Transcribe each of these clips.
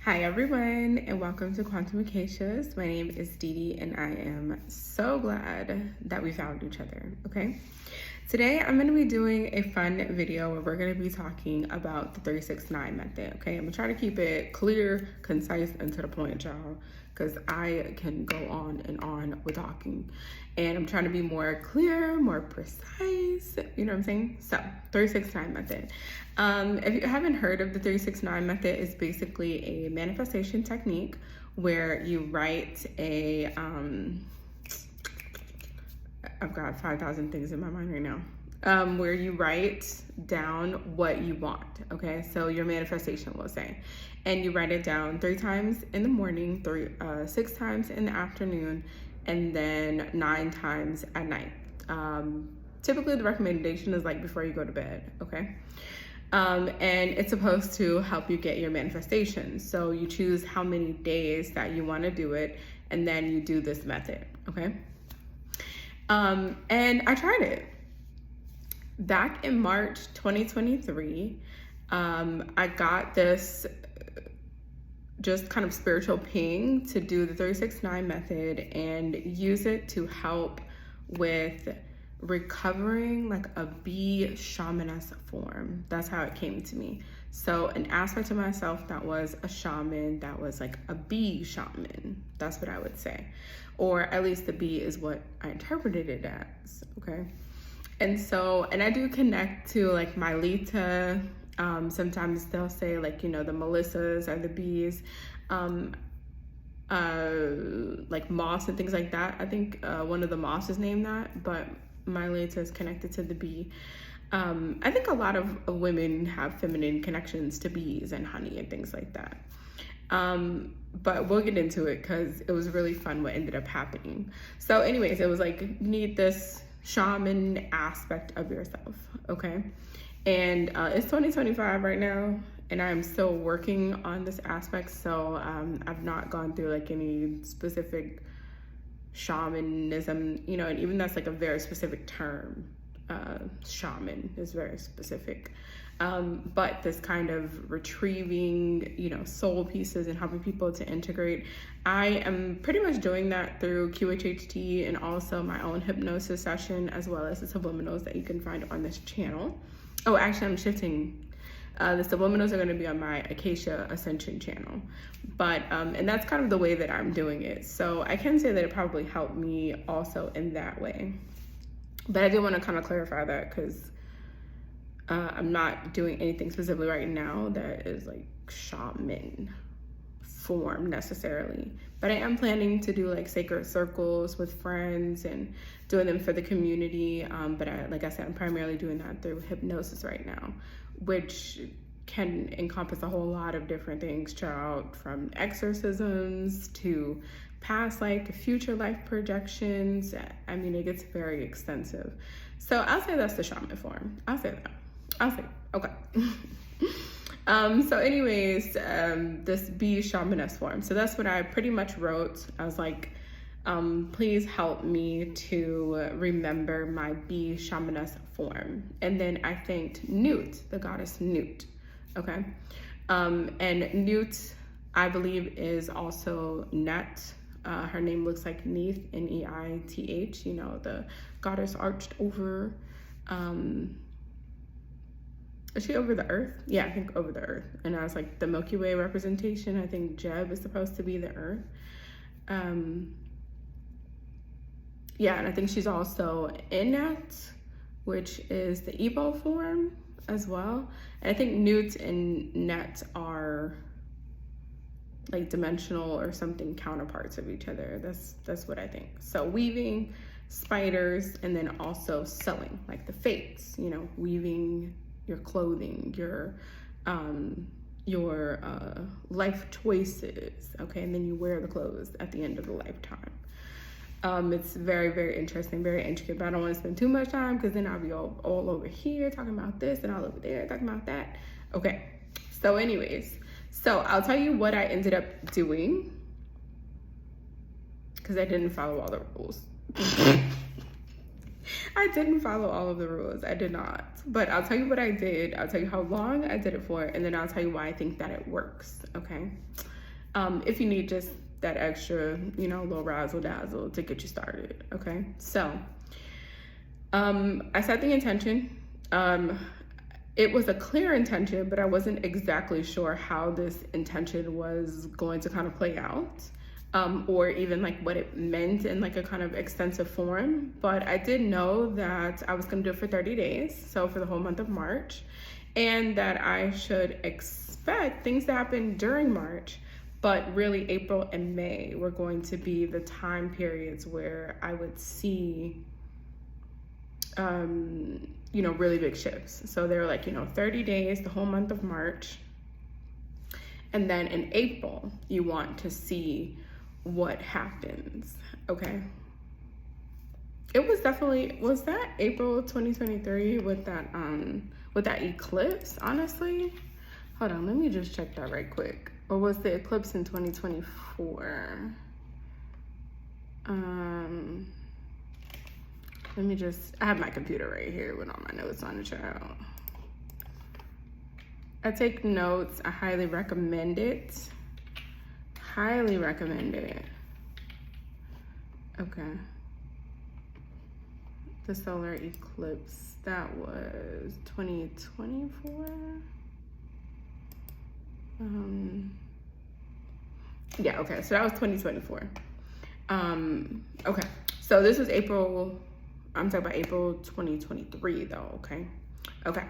Hi everyone, and welcome to Quantumacacias. My name is Dee Dee, and I am so glad that we found each other, okay? Today, I'm gonna be doing a fun video where we're gonna be talking about the 369 method, okay? I'm gonna try to keep it clear, concise, and to the point, y'all, because I can go on and on with talking. And I'm trying to be more clear, more precise, you know what I'm saying? So, 369 method. If you haven't heard of the 369 method, it's basically a manifestation technique where you write a, I've got 5,000 things in my mind right now, where you write down what you want, okay? So your manifestation, we'll say. And you write it down 3 times in the morning, 6 times in the afternoon, and then 9 times at night. Typically the recommendation is like before you go to bed, okay? And it's supposed to help you get your manifestation. So you choose how many days that you want to do it, and then you do this method, okay? And I tried it back in March 2023. I got this just kind of spiritual ping to do the 369 method and use it to help with recovering like a bee shamaness form. That's how it came to me. So an aspect of myself that was a shaman, that was like a bee shaman. That's what I would say. Or at least the bee is what I interpreted it as, okay? And so, and I do connect to like Mylita. Sometimes they'll say like, you know, the Melissas are the bees, like moss and things like that. I think one of the moss is named that, but Mylita is connected to the bee. I think a lot of women have feminine connections to bees and honey and things like that. But we'll get into it because it was really fun what ended up happening. So anyways, it was like, you need this shaman aspect of yourself, okay? And it's 2025 right now, and I'm still working on this aspect. So I've not gone through like any specific shamanism, you know, and even that's like a very specific term. Shaman is very specific. But this kind of retrieving, you know, soul pieces and helping people to integrate. I am pretty much doing that through QHHT and also my own hypnosis session, as well as the subliminals that you can find on this channel. Oh, actually, I'm shifting. The subliminals are going to be on my Acacia Ascension channel. But, and that's kind of the way that I'm doing it. So I can say that it probably helped me also in that way. But I did want to kind of clarify that because I'm not doing anything specifically right now that is like shaman form necessarily. But I am planning to do like sacred circles with friends and doing them for the community. But like I said, I'm primarily doing that through hypnosis right now, which can encompass a whole lot of different things, child, from exorcisms to past life to future life projections. I mean, it gets very extensive. So I'll say that's the shaman form. I'll say that. I'll say, okay. So anyways, this bee shamaness form. So that's what I pretty much wrote. I was like, please help me to remember my bee shamaness form. And then I thanked Newt, the goddess Newt, okay? And Newt, I believe, is also Net. Her name looks like Neith, Neith, you know, the goddess arched over, is she over the earth? Yeah, I think over the earth. And I was like, the Milky Way representation, I think Jeb is supposed to be the earth. Yeah, and I think she's also Innet, which is the Ebo form as well. And I think Newt and Net are like dimensional or something counterparts of each other. That's what I think. So weaving, spiders, and then also sewing, like the fates, you know, weaving your clothing, your life choices, okay? And then you wear the clothes at the end of the lifetime. It's very, very interesting, very intricate, but I don't want to spend too much time because then I'll be all over here talking about this and all over there talking about that. Okay, so anyways, so I'll tell you what I ended up doing because I didn't follow all the rules. I didn't follow all of the rules. I did not. But I'll tell you what I did. I'll tell you how long I did it for, and then I'll tell you why I think that it works, okay? if you need just that extra, little razzle dazzle to get you started. Okay, so I set the intention. It was a clear intention, but I wasn't exactly sure how this intention was going to kind of play out, or even like what it meant in like a kind of extensive form. But I did know that I was going to do it for 30 days, so for the whole month of March, and that I should expect things to happen during March, but really April and May were going to be the time periods where I would see really big shifts. So they were like, 30 days, the whole month of March. And then in April, you want to see what happens. Okay. It was definitely, was that April 2023 with that eclipse, honestly? Hold on, let me just check that right quick. Or was the eclipse in 2024? Let me just, I have my computer right here with all my notes on the child. I take notes. I highly recommend it. Highly recommend it. Okay. The solar eclipse, that was 2024. Yeah, okay, so that was 2024. Okay, so this was April, I'm talking about April 2023 though, okay? Okay,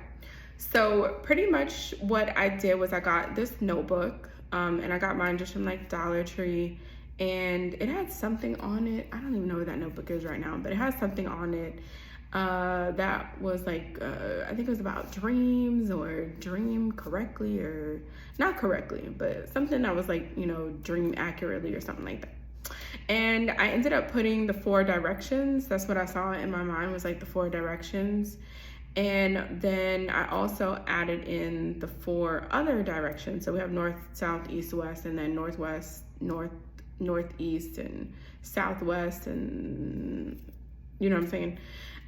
so pretty much what I did was I got this notebook, and I got mine just from like Dollar Tree, and it had something on it. I don't even know what that notebook is right now, but it has something on it that was like, I think it was about dreams, or dream correctly, or not correctly, but something that was like, dream accurately or something like that. And I ended up putting the 4 directions. That's what I saw in my mind, was like the 4 directions. And then I also added in the 4 other directions. So we have north, south, east, west, and then northwest, northeast, and southwest, and you know what I'm saying?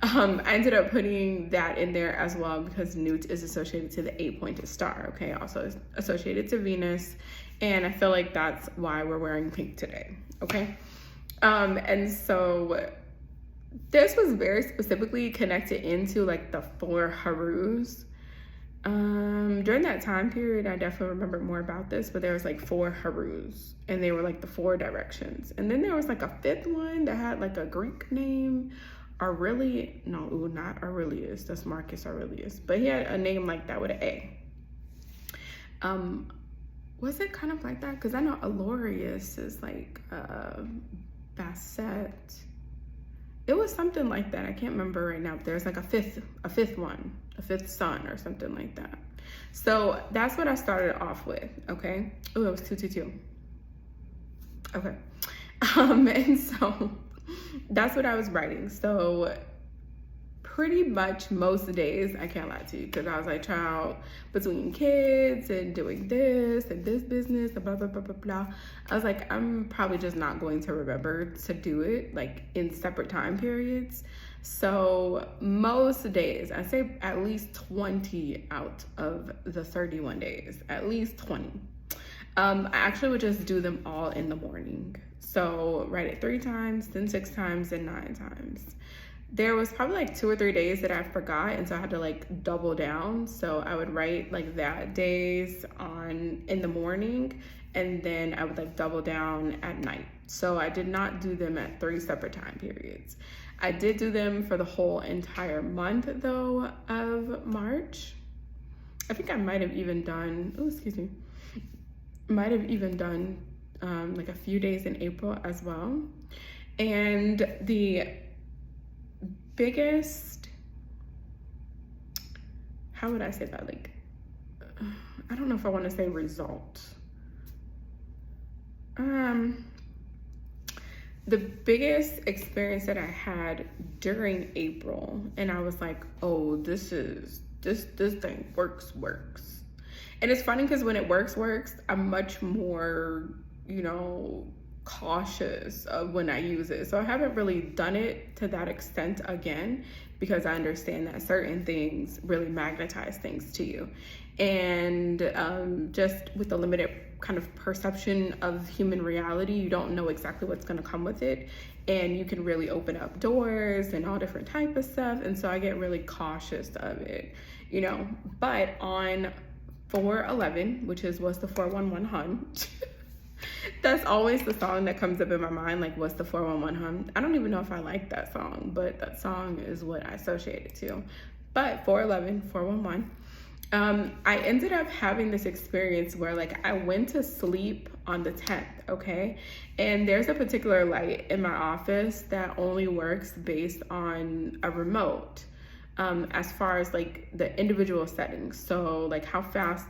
I ended up putting that in there as well because Newt is associated to the 8-pointed star, okay? Also associated to Venus. And I feel like that's why we're wearing pink today, okay? And so this was very specifically connected into like the 4 Harus. During that time period, I definitely remember more about this, but there was like 4 Harus, and they were like the 4 directions. And then there was like a 5th one that had like a Greek name, not Aurelius, that's Marcus Aurelius, but he had a name like that with an A. Was it kind of like that? Because I know Alorius is like Basset. It was something like that. I can't remember right now. But there's like a fifth one, a 5th son or something like that. So that's what I started off with. Okay. Oh, it was 222. Okay. And so that's what I was writing. So pretty much most days, I can't lie to you, because I was like, child, between kids and doing this and this business, blah, blah, blah, blah, blah. I was like, I'm probably just not going to remember to do it like in separate time periods. So most days, I say at least 20 out of the 31 days, at least 20. I actually would just do them all in the morning. So write it 3 times, then 6 times, then 9 times. There was probably like 2 or 3 days that I forgot, and so I had to like double down. So I would write like that days in the morning, and then I would like double down at night. So I did not do them at 3 separate time periods. I did do them for the whole entire month though of March. I think I might have even done, like a few days in April as well. And the biggest, how would I say that? Like, I don't know if I want to say result. The biggest experience that I had during April, and I was like, oh, this thing works. And it's funny because when it works, I'm much more, cautious of when I use it. So I haven't really done it to that extent again, because I understand that certain things really magnetize things to you. And just with the limited kind of perception of human reality, you don't know exactly what's going to come with it, and you can really open up doors and all different type of stuff. And so I get really cautious of it, you know. But on 411, which is what's the 411 hun, that's always the song that comes up in my mind, like what's the 411 hun. I don't even know if I like that song, but that song is what I associate it to. But 411, 411, I ended up having this experience where like I went to sleep on the 10th, okay? And there's a particular light in my office that only works based on a remote, as far as like the individual settings. So like how fast,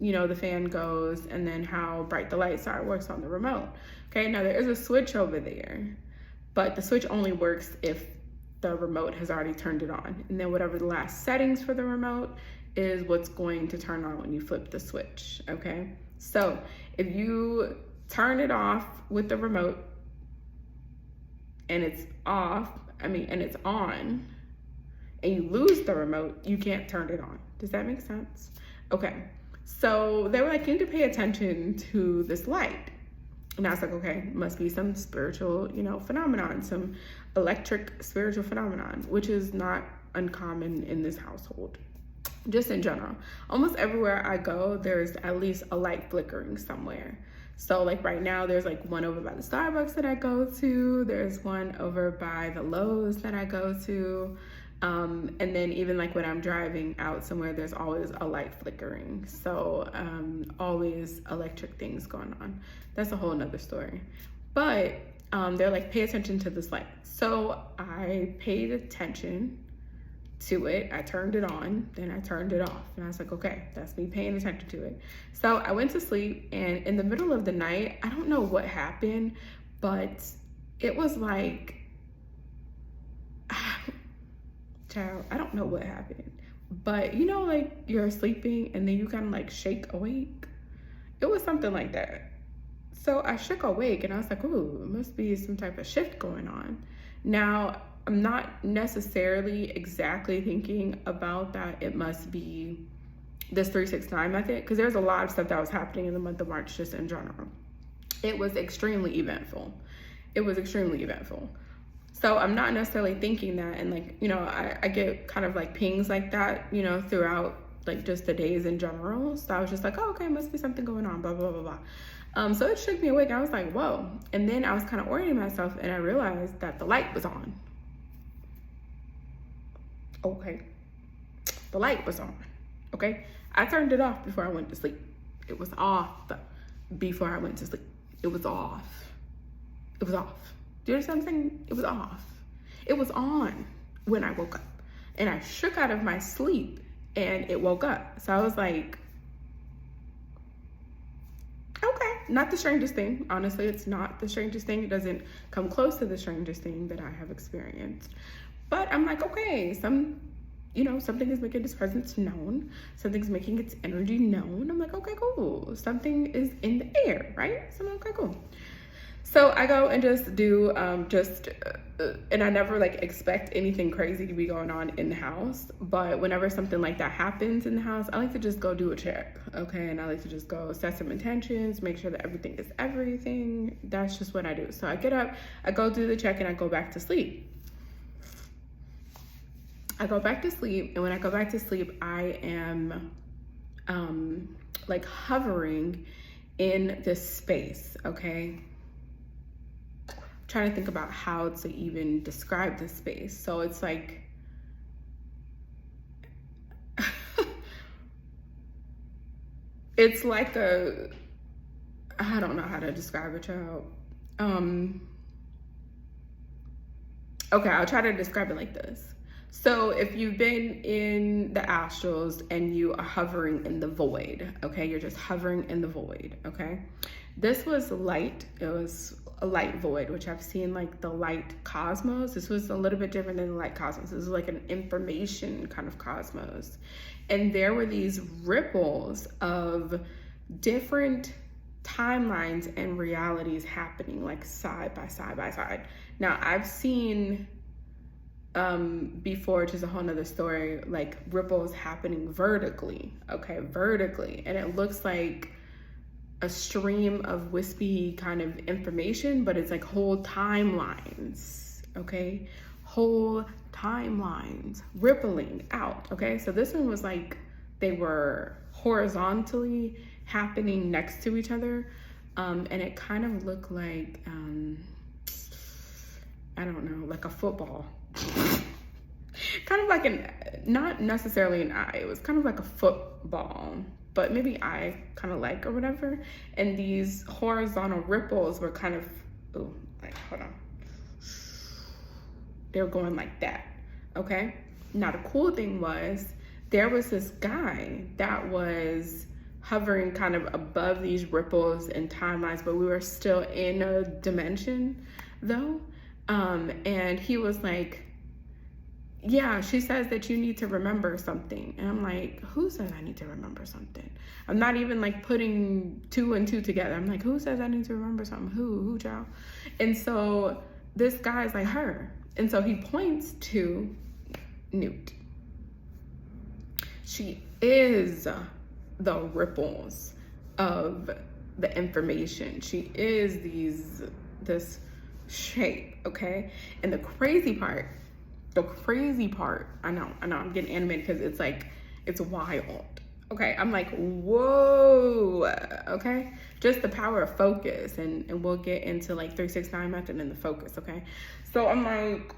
you know, the fan goes, and then how bright the lights are works on the remote. Okay, now there is a switch over there, but the switch only works if the remote has already turned it on. And then whatever the last settings for the remote is what's going to turn on when you flip the switch, okay? So if you turn it off with the remote and it's off, and it's on, and you lose the remote, you can't turn it on. Does that make sense? Okay, so they were like, you need to pay attention to this light. And I was like, okay, must be some spiritual, you know, phenomenon, some electric spiritual phenomenon, which is not uncommon in this household. Just in general, almost everywhere I go, there's at least a light flickering somewhere. So like right now, there's like one over by the Starbucks that I go to. There's one over by the Lowe's that I go to. And then even like when I'm driving out somewhere, there's always a light flickering. So always electric things going on. That's a whole nother story. But they're like, pay attention to this light. So I paid attention to it. I turned it on, then I turned it off. And I was like, okay, that's me paying attention to it. So I went to sleep, and in the middle of the night, I don't know what happened, but it was like, child, I don't know what happened. But you know, like you're sleeping and then you kind of like shake awake. It was something like that. So I shook awake and I was like, ooh, it must be some type of shift going on. Now, I'm not necessarily exactly thinking about that it must be this 369 method, because there's a lot of stuff that was happening in the month of March just in general. It was extremely eventful. It was extremely eventful. So I'm not necessarily thinking that, and like, you know, I get kind of like pings like that, you know, throughout like just the days in general. So I was just like, oh, okay, must be something going on, blah, blah, blah, blah. So it shook me awake. I was like, whoa. And then I was kind of orienting myself, and I realized that the light was on. Okay, the light was on. Okay, I turned it off before I went to sleep. It was off before I went to sleep. It was off. It was off. Do you understand what I'm saying? It was off. It was on when I woke up, and I shook out of my sleep and it woke up. So I was like, okay, not the strangest thing. Honestly, it's not the strangest thing. It doesn't come close to the strangest thing that I have experienced. But I'm like, okay, something is making its presence known. Something's making its energy known. I'm like, okay, cool. Something is in the air, right? So I'm like, okay, cool. So I go and just do, and I never like expect anything crazy to be going on in the house. But whenever something like that happens in the house, I like to just go do a check, okay? And I like to just go set some intentions, make sure that everything is everything. That's just what I do. So I get up, I go do the check, and I go back to sleep. I go back to sleep, and when I go back to sleep, I am like hovering in this space, okay? Trying to think about how to even describe this space. So it's like, it's like I don't know how to describe it, child. Okay, I'll try to describe it like this. So if you've been in the astrals and you are hovering in the void, okay, you're just hovering in the void, okay? This was light. It was a light void, which I've seen like the light cosmos. This was a little bit different than the light cosmos. This was like an information kind of cosmos. And there were these ripples of different timelines and realities happening like side by side by side. Now I've seen before, which is a whole nother story, like ripples happening vertically, okay, vertically. And it looks like a stream of wispy kind of information, but it's like whole timelines, okay? Whole timelines rippling out, okay? So this one was like they were horizontally happening next to each other, and it kind of looked like, I don't know, like a football. Kind of like not necessarily an eye, it was kind of like a football, but maybe eye kind of like or whatever. And these horizontal ripples were kind of, oh, like, hold on. They were going like that, okay? Now the cool thing was, there was this guy that was hovering kind of above these ripples and timelines, but we were still in a dimension though. And he was like, yeah, she says that you need to remember something. And I'm like, who says I need to remember something? I'm not even like putting 2 and 2 together. I'm like, who says I need to remember something? Who, child? And so this guy's like, her. And so he points to Newt. She is the ripples of the information. She is this shape, okay? And the crazy part, I know I'm getting animated because it's like, it's wild, okay? I'm like, whoa, okay? Just the power of focus, and we'll get into like 3-6-9 method and the focus, okay? So I'm like,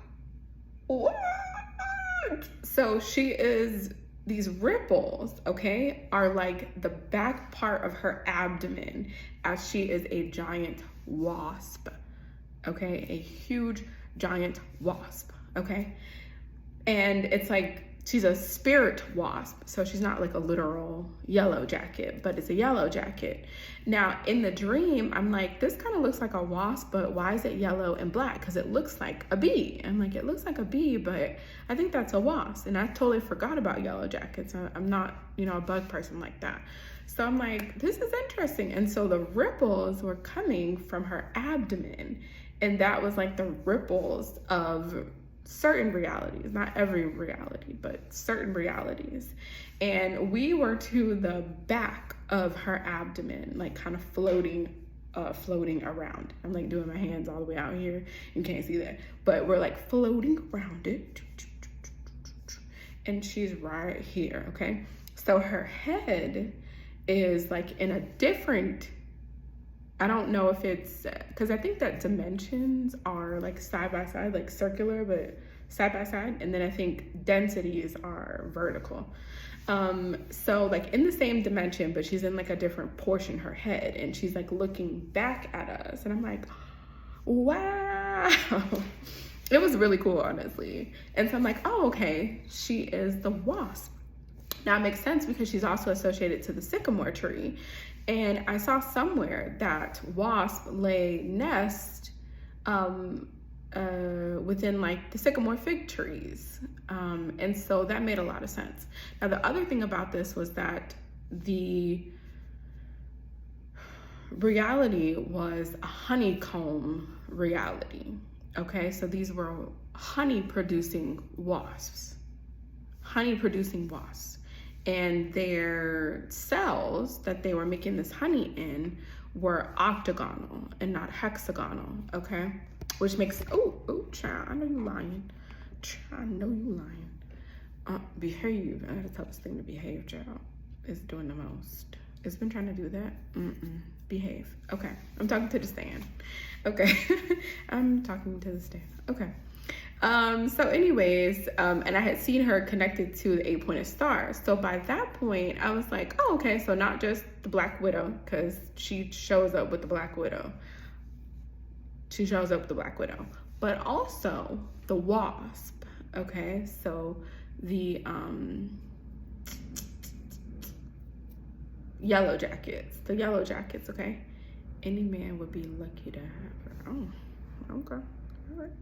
what? So she is, these ripples, okay, are like the back part of her abdomen, as she is a giant wasp, okay? A huge giant wasp, okay? And it's like, she's a spirit wasp, so she's not like a literal yellow jacket, but it's a yellow jacket. Now in the dream, I'm like, this kind of looks like a wasp, but why is it yellow and black? Because it looks like a bee. I'm like, it looks like a bee, but I think that's a wasp. And I totally forgot about yellow jackets. I'm not, you know, a bug person like that. So I'm like, this is interesting. And so the ripples were coming from her abdomen, and that was like the ripples of certain realities, not every reality, but certain realities. And we were to the back of her abdomen, like kind of floating around. I'm like doing my hands all the way out here. You can't see that, but we're like floating around it. And she's right here, okay? So her head is like in a different, I don't know if it's, because I think that dimensions are like side by side, like circular, but side by side. And then I think densities are vertical. So like in the same dimension, but she's in like a different portion, her head, and she's like looking back at us. And I'm like, wow. It was really cool, honestly. And so I'm like, oh, okay, she is the wasp. Now it makes sense because she's also associated to the sycamore tree. And I saw somewhere that wasp lay nest within like the sycamore fig trees. And so that made a lot of sense. Now the other thing about this was that the reality was a honeycomb reality. Okay, so these were honey producing wasps. And their cells that they were making this honey in were octagonal and not hexagonal, okay? Which makes, oh, child, I know you lying. Child, I know you lying. Behave. I gotta tell this thing to behave, child. It's doing the most. It's been trying to do that. Behave. Okay, I'm talking to the stand. Okay, I'm talking to the stand. Okay. So anyways, and I had seen her connected to the 8-pointed star. So by that point, I was like, oh, okay, so not just the Black Widow, because she shows up with the Black Widow. But also the wasp, okay? So the yellow jackets, okay? Any man would be lucky to have her. Oh, okay. All right.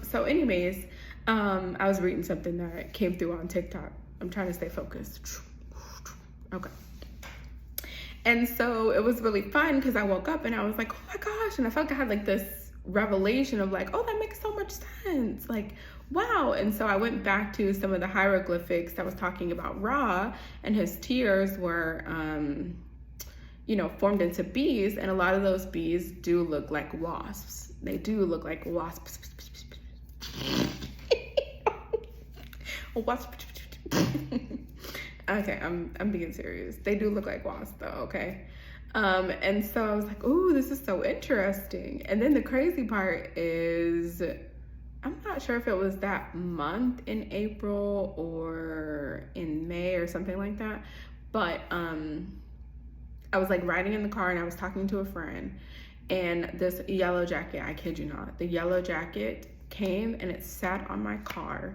So anyways, I was reading something that came through on TikTok. I'm trying to stay focused. Okay. And so it was really fun because I woke up and I was like, oh my gosh. And I felt like I had like this revelation of like, oh, that makes so much sense. Like, wow. And so I went back to some of the hieroglyphics that was talking about Ra, and his tears were, formed into bees. And a lot of those bees do look like wasps. They do look like wasps. Wasp. Okay, I'm being serious. They do look like wasps though, okay? And so I was like, ooh, this is so interesting. And then the crazy part is, I'm not sure if it was that month in April or in May or something like that, but I was like riding in the car and I was talking to a friend, and this yellow jacket, I kid you not, the yellow jacket came and it sat on my car,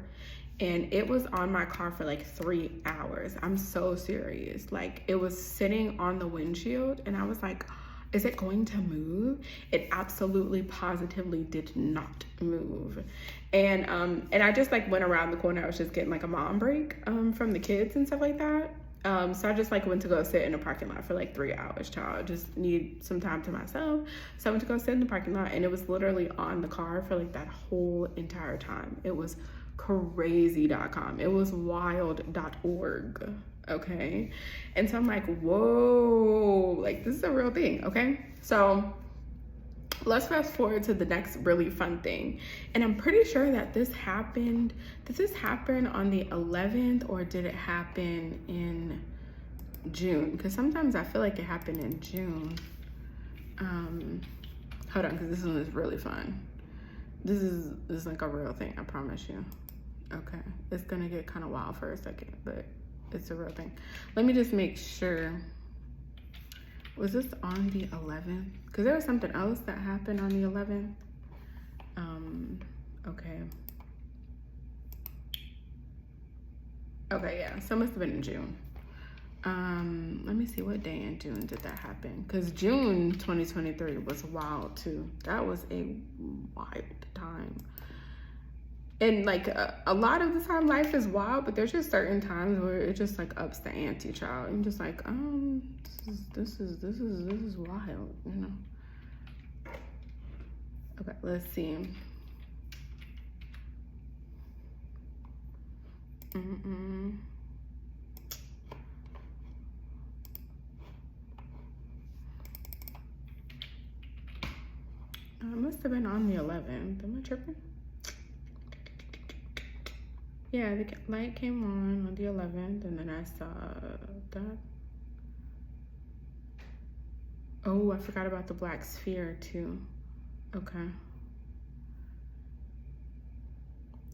and it was on my car for like 3 hours. I'm so serious. Like, it was sitting on the windshield, and I was like, is it going to move? It absolutely positively did not move. And I just like went around the corner. I was just getting like a mom break from the kids and stuff like that. So I just like went to go sit in a parking lot for like 3 hours, child. Just need some time to myself. So I went to go sit in the parking lot, and it was literally on the car for like that whole entire time. It was crazy.com. It was wild.org. Okay. And so I'm like, whoa, like this is a real thing. Okay. So let's fast forward to the next really fun thing. And I'm pretty sure that this happened. Did this happen on the 11th, or did it happen in June? Because sometimes I feel like it happened in June. Hold on, because this one is really fun. This is like a real thing, I promise you. Okay, it's gonna get kind of wild for a second, but it's a real thing. Let me just make sure. Was this on the 11th? Because there was something else that happened on the 11th. Okay. Okay, yeah, so it must have been in June. Let me see, what day in June did that happen? Because June 2023 was wild too. That was a wild time. And like a lot of the time life is wild, but there's just certain times where it just like ups the ante, child. I'm just like, this is wild, you know. Okay, let's see. It must have been on the 11th. Am I tripping? Yeah, the light came on the 11th, and then I saw that. Oh, I forgot about the black sphere too. Okay.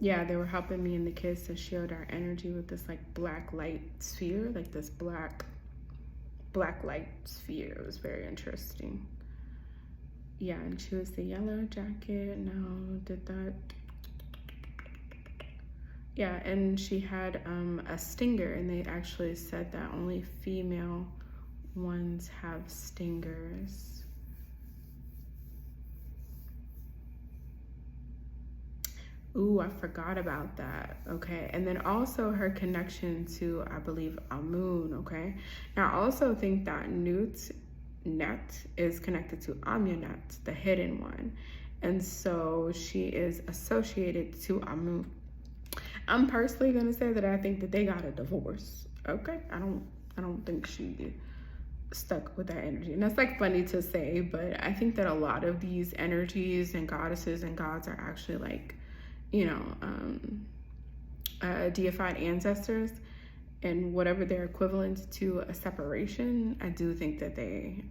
Yeah, they were helping me and the kids to shield our energy with this like black light sphere, like this black light sphere. It was very interesting. Yeah, and she was the yellow jacket. Now, did that? Yeah, and she had a stinger, and they actually said that only female ones have stingers. Ooh, I forgot about that. Okay, and then also her connection to, I believe, Amun. Okay, now I also think that Net is connected to Amunet, the hidden one, and so she is associated to Amun. I'm personally gonna say that I think that they got a divorce. Okay, I don't think she stuck with that energy, and that's like funny to say, but I think that a lot of these energies and goddesses and gods are actually like, you know, deified ancestors, and whatever their equivalent to a separation, I do think that they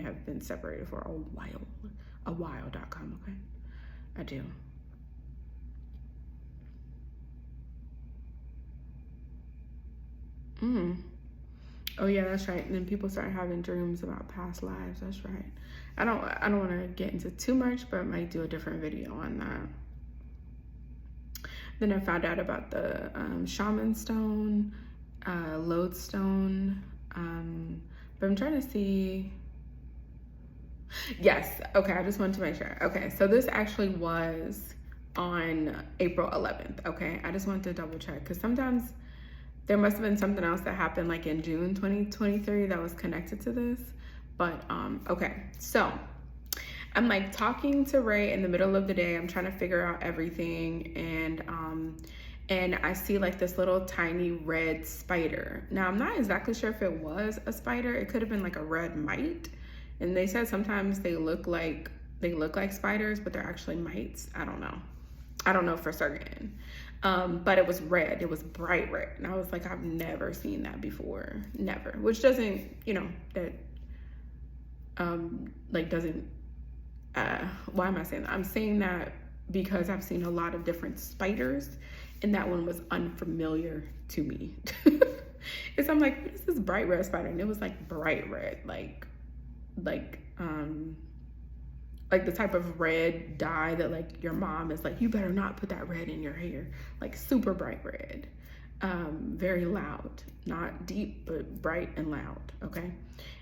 have been separated for a while.com. Okay, I do. Oh yeah, that's right. And then people start having dreams about past lives. That's right. I don't want to get into too much, but I might do a different video on that. Then I found out about the shaman stone, lodestone, but I'm trying to see. Yes, okay, I just wanted to make sure. Okay, so this actually was on April 11th. Okay, I just wanted to double check, because sometimes there must have been something else that happened like in June 2023 that was connected to this. But okay, so I'm like talking to Ray in the middle of the day. I'm trying to figure out everything, and I see like this little tiny red spider. Now I'm not exactly sure if it was a spider. It could have been like a red mite. And they said sometimes they look like spiders, but they're actually mites. I don't know for certain. But it was red. It was bright red. And I was like, I've never seen that before. Never. Which doesn't, that doesn't, why am I saying that? I'm saying that because I've seen a lot of different spiders, and that one was unfamiliar to me. And so I'm like, what is this bright red spider? And it was like bright red, like the type of red dye that like your mom is like, you better not put that red in your hair. Like super bright red, very loud, not deep, but bright and loud. Okay.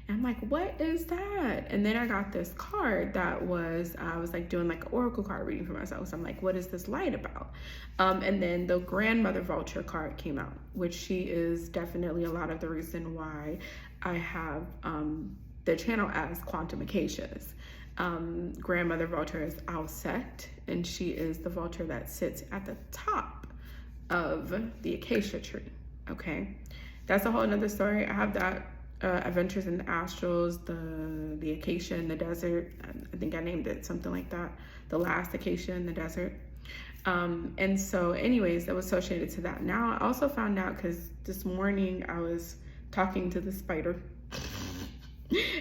And I'm like, what is that? And then I got this card that I was like doing like an oracle card reading for myself. So I'm like, what is this light about? And then the grandmother vulture card came out, which she is definitely a lot of the reason why I have the channel as quantumacacias. Grandmother vulture is Alset, and she is the vulture that sits at the top of the acacia tree. Okay, that's a whole another story. I have that Adventures in the Astrals, the acacia in the desert. I think I named it something like that. The last acacia in the desert. And so anyways, that was associated to that. Now I also found out, because this morning I was talking to the spider.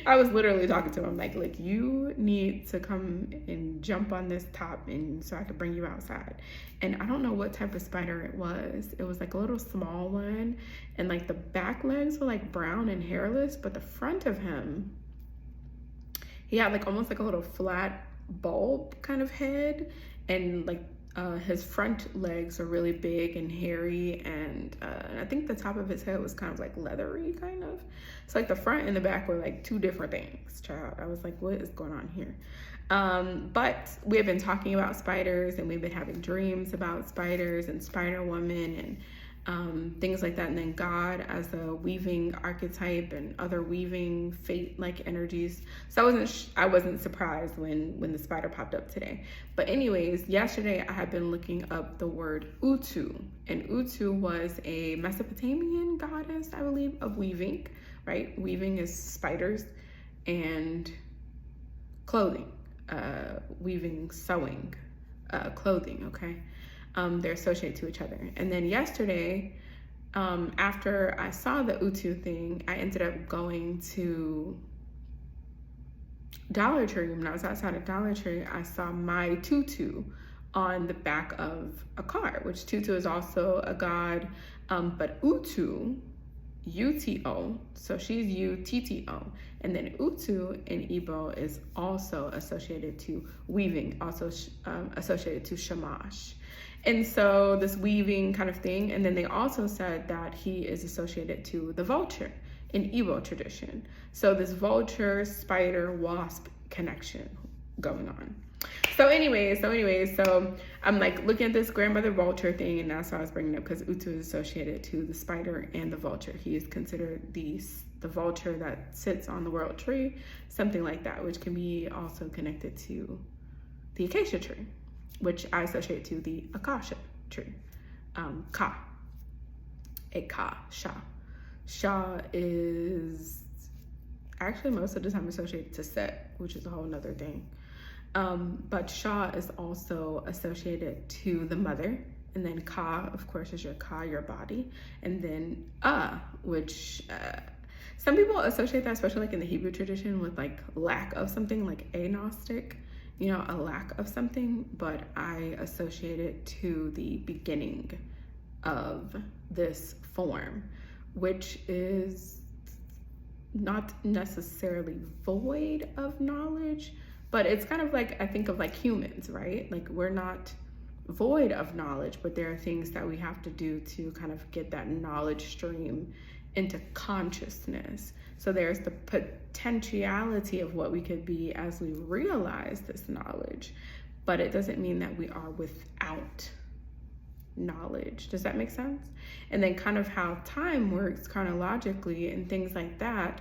I was literally talking to him like, look, you need to come and jump on this top, and so I could bring you outside. And I don't know what type of spider it was. It was like a little small one, and like the back legs were like brown and hairless, but the front of him, he had like almost like a little flat bulb kind of head, and like his front legs are really big and hairy, and I think the top of his head was kind of like leathery, kind of. So like the front and the back were like two different things, child. I was like, what is going on here? But we have been talking about spiders, and we've been having dreams about spiders and Spider Woman and things like that. And then God as a weaving archetype and other weaving fate-like energies. So I wasn't surprised when the spider popped up today. But anyways, yesterday I had been looking up the word Utu, and Utu was a Mesopotamian goddess, I believe, of weaving, right? Weaving is spiders and clothing, weaving, sewing, clothing, okay? They're associated to each other. And then yesterday, after I saw the Utu thing, I ended up going to Dollar Tree. When I was outside of Dollar Tree, I saw my tutu on the back of a car, which tutu is also a god, but Utu, UTO, so she's UTTO, and then Utu in Igbo is also associated to weaving, also associated to Shamash. And so this weaving kind of thing. And then they also said that he is associated to the vulture in Igbo tradition. So this vulture, spider, wasp connection going on. So anyways, so I'm like looking at this grandmother vulture thing, and that's why I was bringing it up, because Utu is associated to the spider and the vulture. He is considered the vulture that sits on the world tree, something like that, which can be also connected to the acacia tree, which I associate to the acacia tree. Sha. Sha is actually most of the time associated to Set, which is a whole nother thing. But Sha is also associated to the mother. And then Ka, of course, is your Ka, your body. And then which some people associate that, especially like in the Hebrew tradition, with like lack of something, like agnostic, a lack of something. But I associate it to the beginning of this form, which is not necessarily void of knowledge, but it's kind of like, I think of like humans, right? Like we're not void of knowledge, but there are things that we have to do to kind of get that knowledge stream into consciousness. So there's the potentiality of what we could be as we realize this knowledge, but it doesn't mean that we are without knowledge. Does that make sense? And then kind of how time works chronologically and things like that.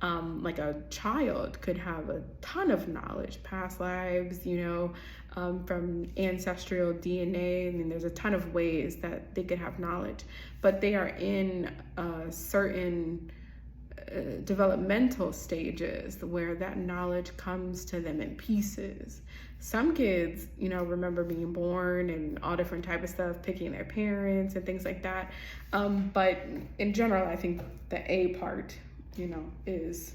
Like a child could have a ton of knowledge, past lives, you know, from ancestral DNA. I mean, there's a ton of ways that they could have knowledge, but they are in certain developmental stages where that knowledge comes to them in pieces. Some kids, you know, remember being born and all different type of stuff, picking their parents and things like that. But in general, I think the A part, you know, is,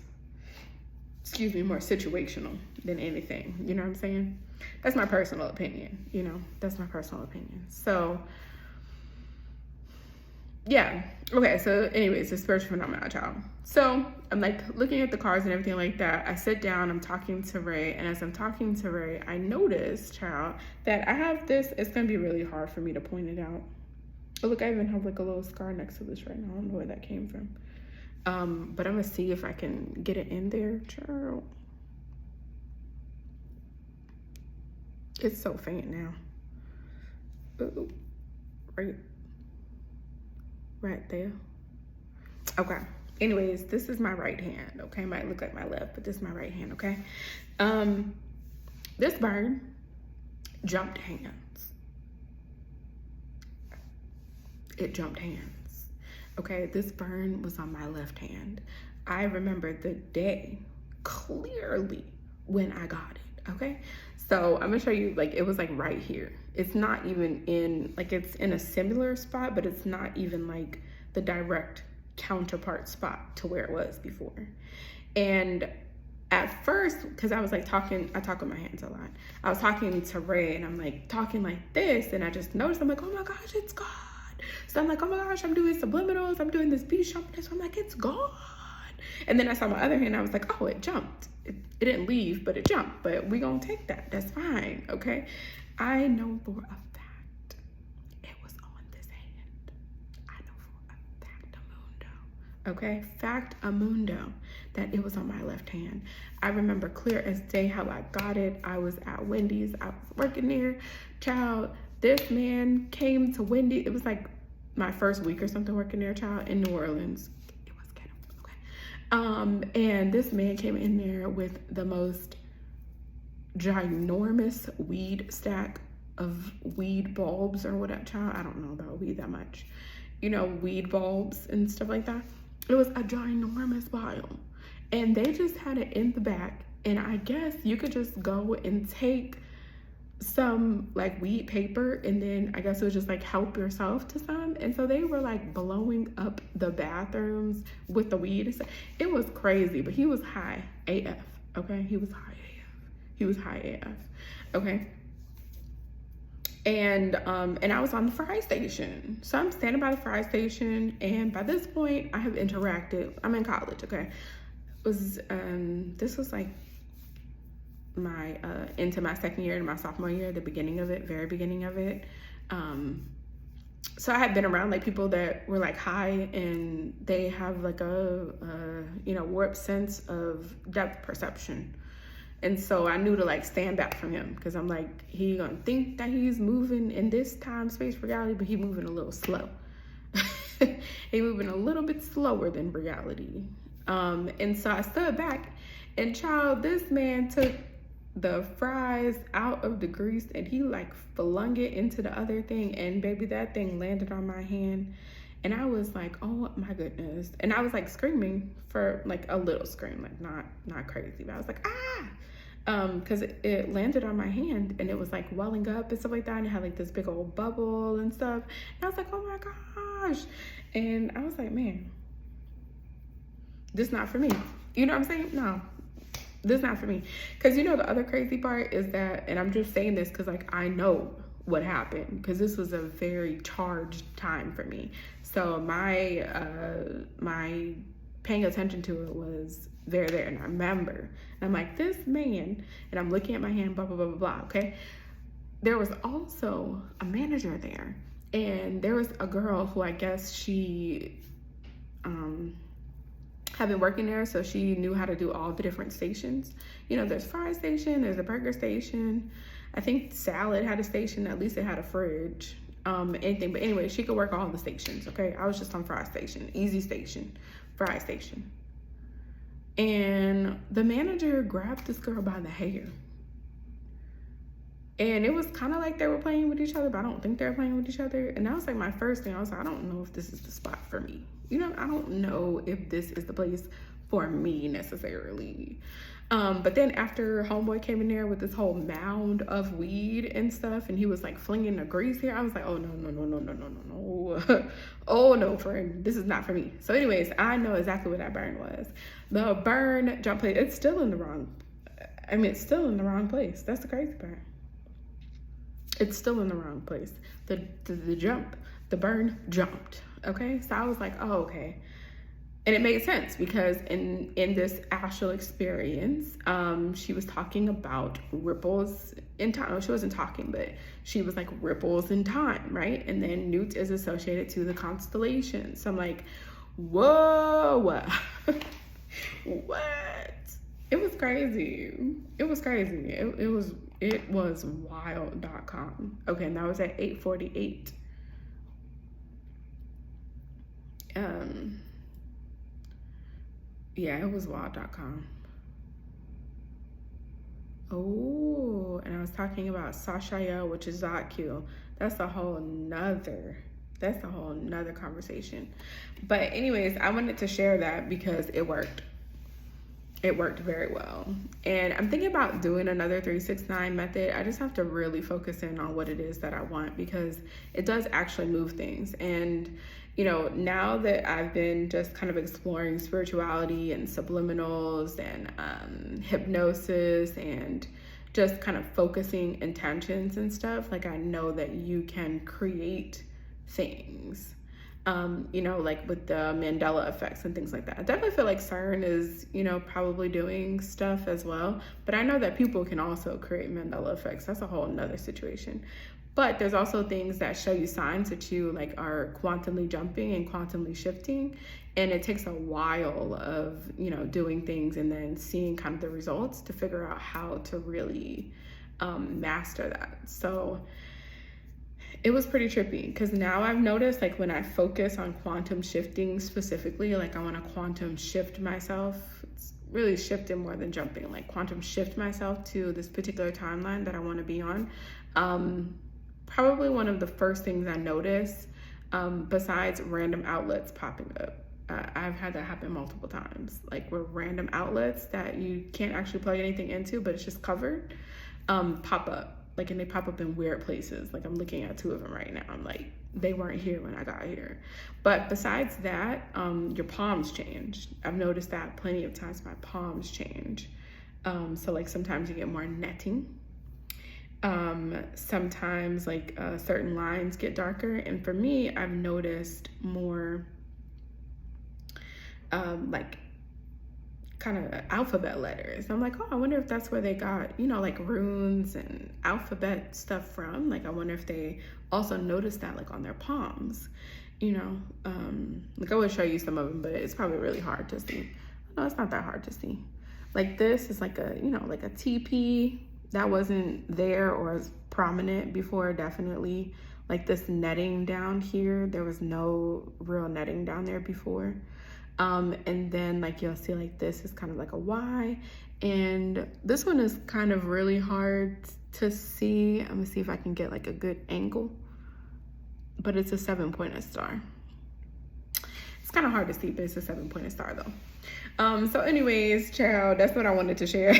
more situational than anything. You know what I'm saying? That's my personal opinion, you know, that's my personal opinion. So, yeah. Okay, so anyways, the spiritual phenomenon, child. So I'm like looking at the cards and everything like that. I sit down, I'm talking to Ray, and as I'm talking to Ray, I notice, child, that I have this, it's gonna be really hard for me to point it out. Oh, look, I even have like a little scar next to this right now. I don't know where that came from. But I'm gonna see if I can get it in there, child. It's so faint now. Ooh, right there. Okay. Anyways, this is my right hand, okay? Might look like my left, but this is my right hand, okay? This bird jumped hands. It jumped hands, okay? This burn was on my left hand. I remember the day clearly when I got it, okay? So I'm gonna show you, like, it was like right here. It's not even in, like, it's in a similar spot, but it's not even like the direct counterpart spot to where it was before. And at first, because I was like talking, I talk with my hands a lot. I was talking to Ray and I'm like talking like this, and I just noticed, I'm like, oh my gosh, it's gone. So I'm like, oh my gosh, I'm doing subliminals, I'm doing this beat sharpness. So I'm like, it's gone. And then I saw my other hand, I was like, oh, it jumped. It didn't leave, but it jumped. But we gonna take that. That's fine, okay? I know for a fact it was on this hand. I know for a factamundo, okay? Factamundo, that it was on my left hand. I remember clear as day how I got it. I was at Wendy's. I was working there. Child, this man came to Wendy's. It was like my first week or something working there, child, in New Orleans. And this man came in there with the most ginormous weed stack of weed bulbs or whatever, child. I don't know about weed that much. You know, weed bulbs and stuff like that. It was a ginormous pile. And they just had it in the back. And I guess you could just go and take some like weed paper, and then I guess it was just like help yourself to some. And so they were like blowing up the bathrooms with the weed and stuff. It was crazy, but he was high AF, okay? He was high AF. He was high AF, okay? And I was on the fry station. So I'm standing by the fry station, and by this point I have interacted. I'm in college, okay? It was this was like my into my second year and my sophomore year, the beginning of it, very beginning of it. So I had been around like people that were like high, and they have like a you know, warped sense of depth perception. And so I knew to like stand back from him, because I'm like, he gonna think that he's moving in this time space reality, but he moving a little slow. He moving a little bit slower than reality. And so I stood back, and child, this man took the fries out of the grease and he like flung it into the other thing, and baby, that thing landed on my hand. And I was like, oh my goodness. And I was like screaming, for like a little scream, like not crazy, but I was like, because it landed on my hand, and it was like welling up and stuff like that, and it had like this big old bubble and stuff. And I was like, oh my gosh. And I was like, man, this not for me. You know what I'm saying? No, this is not for me. Because you know, the other crazy part is that, and I'm just saying this because like I know what happened, because this was a very charged time for me. So my paying attention to it was very there. And I remember, and I'm like, this man, and I'm looking at my hand, blah, blah, blah, blah, blah, okay? There was also a manager there, and there was a girl who I guess she had been working there, so she knew how to do all the different stations. You know, there's fry station, there's a burger station. I think salad had a station, at least it had a fridge, anything. But anyway, she could work all the stations, okay? I was just on fry station, easy station, fry station. And the manager grabbed this girl by the hair. And it was kind of like they were playing with each other, but I don't think they were playing with each other. And that was like my first thing. I was like, I don't know if this is the spot for me. You know, I don't know if this is the place for me necessarily. But then after homeboy came in there with this whole mound of weed and stuff, and he was like flinging the grease here, I was like, oh no. Oh no, friend, this is not for me. So anyways, I know exactly what that burn was. The burn jump place, it's still in the wrong place. That's the crazy part. It's still in the wrong place. The burn jumped. Okay, so I was like, oh, okay. And it made sense because in this astral experience, she was talking about ripples in time. Oh, she wasn't talking, but she was like ripples in time, right? And then Newt is associated to the constellations. So I'm like, whoa, what? It was crazy. It was wild.com. Okay, and that was at 8:48. Yeah, it was wild.com. Oh, and I was talking about Sashaya, which is Zatq. That's a whole nother conversation. But anyways, I wanted to share that because it worked. It worked very well. And I'm thinking about doing another 369 method. I just have to really focus in on what it is that I want because it does actually move things. And, you know, now that I've been just kind of exploring spirituality and subliminals and hypnosis and just kind of focusing intentions and stuff, like I know that you can create things. You know, like with the Mandela effects and things like that. I definitely feel like CERN is, you know, probably doing stuff as well. But I know that people can also create Mandela effects. That's a whole nother situation. But there's also things that show you signs that you like are quantumly jumping and quantumly shifting. And it takes a while of, you know, doing things and then seeing kind of the results to figure out how to really master that. So it was pretty trippy because now I've noticed like when I focus on quantum shifting specifically, like I want to quantum shift myself. It's really shifting more than jumping, like quantum shift myself to this particular timeline that I want to be on. Probably one of the first things I notice, besides random outlets popping up. I've had that happen multiple times, like where random outlets that you can't actually plug anything into, but it's just covered, pop up. Like, and they pop up in weird places. Like I'm looking at two of them right now. I'm like, they weren't here when I got here. But besides that, your palms change. I've noticed that plenty of times my palms change. So like sometimes you get more netting. Sometimes like certain lines get darker. And for me, I've noticed more like kind of alphabet letters. I'm like, oh, I wonder if that's where they got, you know, like runes and alphabet stuff from. Like I wonder if they also noticed that like on their palms, you know. Like I would show you some of them, but it's probably really hard to see. No, it's not that hard to see. Like this is like a, you know, like a TP that wasn't there or as prominent before, definitely. Like this netting down here, there was no real netting down there before. And then like you'll see like this is kind of like a Y, and this one is kind of really hard to see. I'm gonna see if I can get like a good angle, but it's a 7-pointed star. It's kind of hard to see, but it's a 7-pointed star though. So anyways, child, that's what I wanted to share.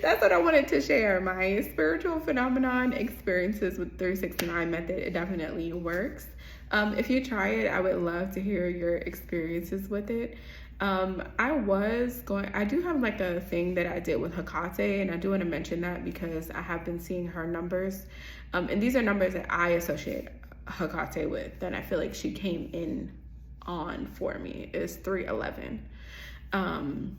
That's what I wanted to share. My spiritual phenomenon experiences with 369 method. It definitely works. If you try it, I would love to hear your experiences with it. I do have like a thing that I did with Hecate, and I do want to mention that because I have been seeing her numbers. And these are numbers that I associate Hecate with, that I feel like she came in on for me, is 311. And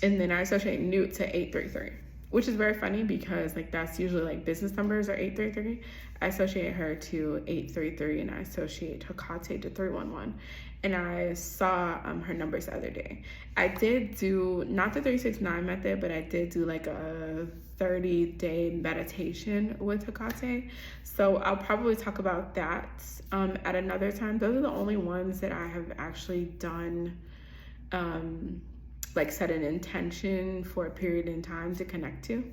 then I associate Newt to 833, which is very funny because like that's usually like business numbers are 833. I associate her to 833, and I associate Hecate to 311. And I saw her numbers the other day. I did do, not the 369 method, but I did do like a 30-day meditation with Hecate. So I'll probably talk about that at another time. Those are the only ones that I have actually done like set an intention for a period in time to connect to.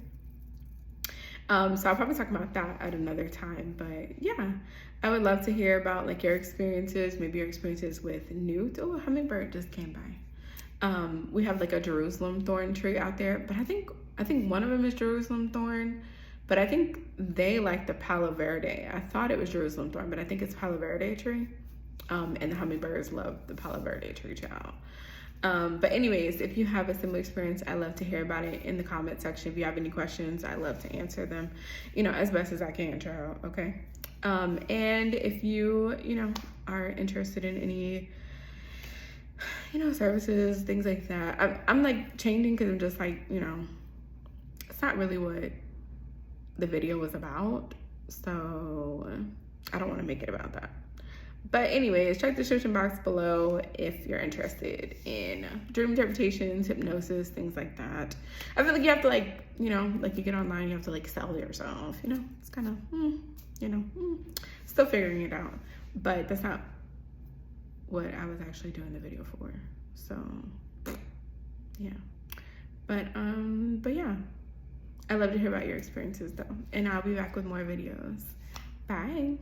So I'll probably talk about that at another time, but yeah, I would love to hear about like your experiences, maybe your experiences with newt. Oh, a hummingbird just came by. We have like a Jerusalem thorn tree out there, but I think one of them is Jerusalem thorn, but I think they like the Palo Verde. I thought it was Jerusalem thorn, but I think it's Palo Verde tree. And the hummingbirds love the Palo Verde tree, child. But anyways, if you have a similar experience, I'd love to hear about it in the comment section. If you have any questions, I'd love to answer them, as best as I can, child, okay? And if you, are interested in any, services, things like that, I'm like changing because I'm just like, it's not really what the video was about. So I don't want to make it about that. But anyways, check the description box below if you're interested in dream interpretations, hypnosis, things like that. I feel like you have to like you get online, you have to like sell yourself, it's kind of, still figuring it out. But that's not what I was actually doing the video for. So yeah. But yeah, I'd love to hear about your experiences though. And I'll be back with more videos. Bye.